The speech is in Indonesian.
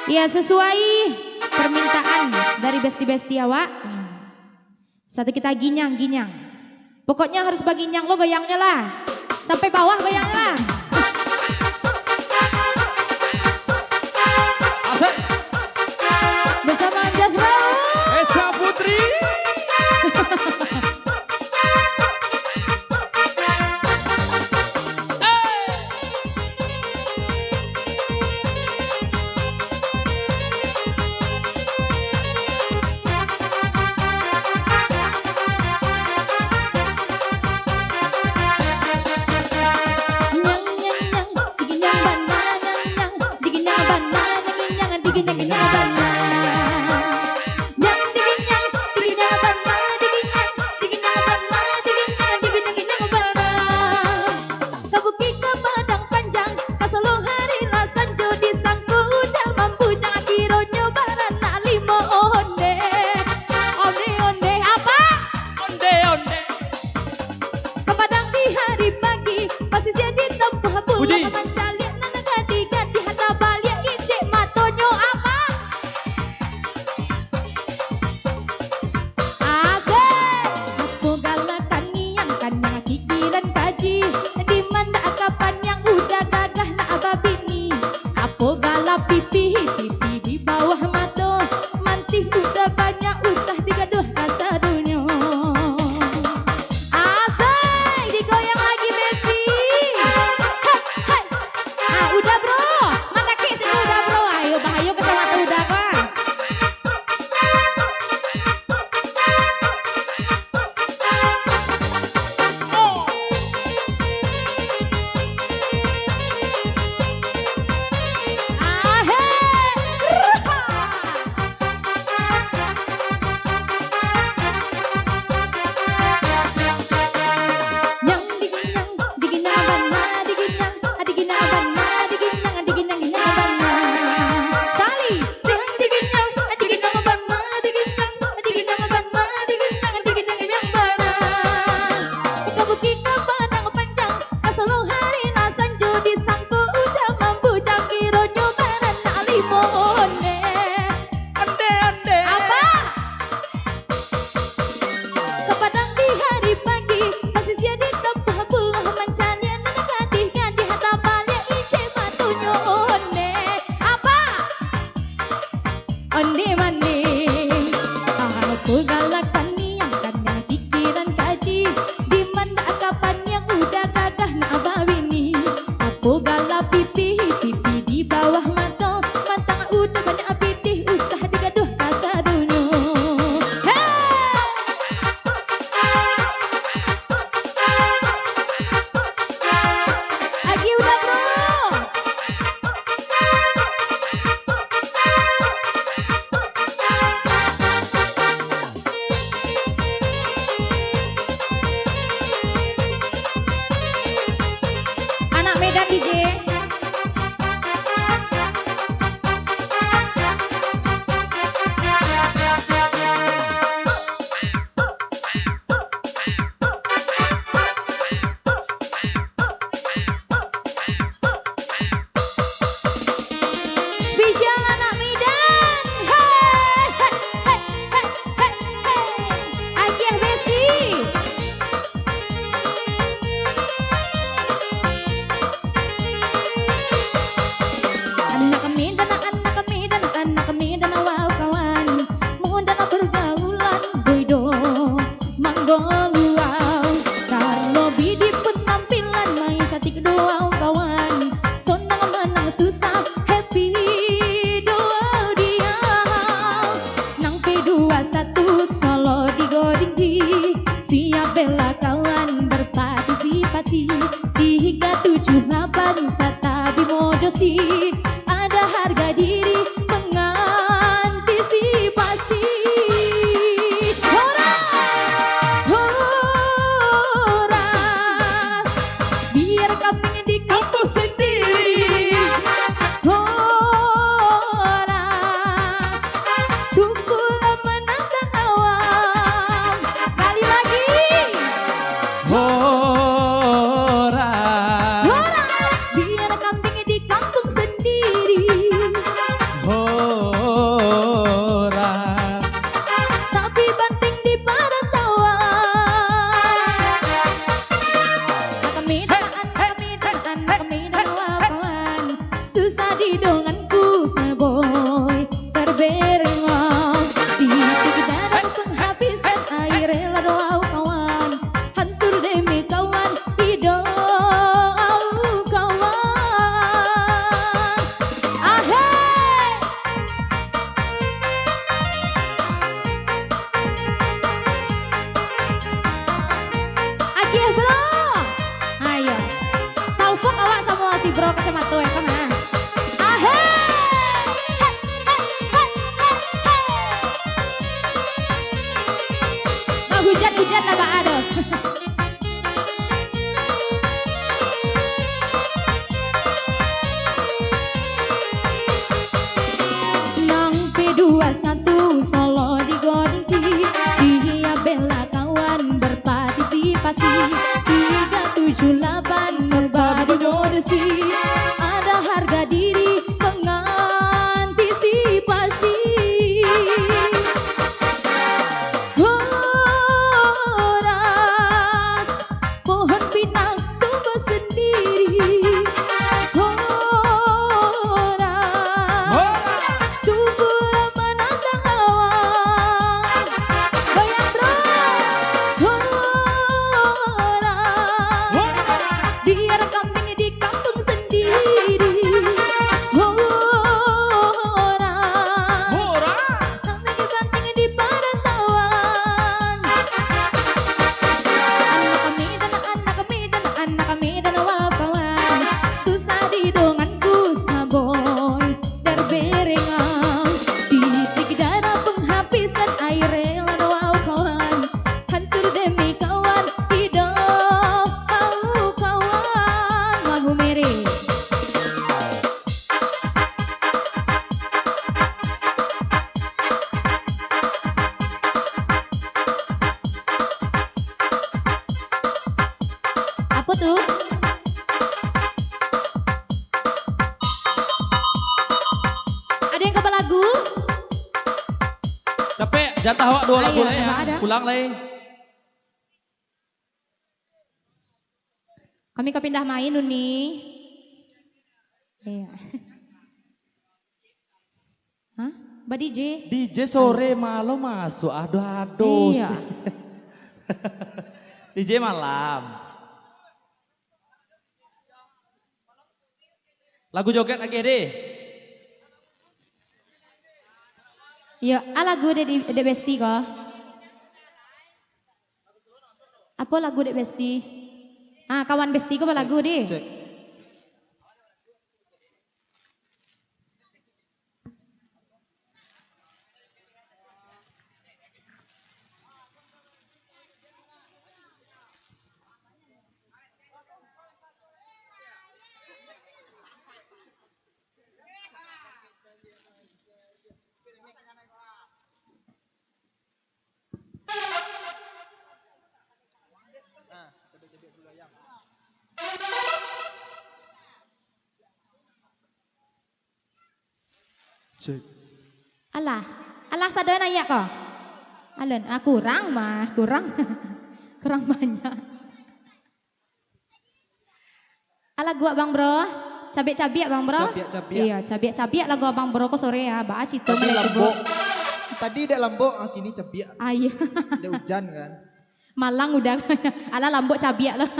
Ya sesuai permintaan dari besti-besti ya Wak. Satu kita ginyang. Pokoknya harus baginyang lo goyangnya lah. Sampai bawah goyangnya lah. Asik. Bersama Jasra. Eca Putri. lengang titik darah penghabisan air lan wow kawan hancur demi kawan hidup kau kawan mahu mere. Apa tuh? Ada yang kapal lagu? Capek, jatah awak 2 lagu Ayo, lah ya. ada. Pulang lah. Kami kepindah main Uni. Iya. Hah? Mbak DJ? DJ sore malam masuk, aduh. Iya. DJ malam. Lagu joget lagi deh. Ya, lagu de Besti kok. Apa lagu de Besti? Kawan Besti kok lagu deh. Cek. Cek. Alah sadar nanya kok. Alen, kurang mah, kurang banyak. Gua Bang Bro, cabiak Bang Bro. Cabiak. Iya, cabiak lagu Bang Bro kok sore ya, Mbak Cito Tadi lambok. Tadi dek lambok, kini cabiak. Iya. Ada hujan kan. Malang udah. Lambok cabiak lah.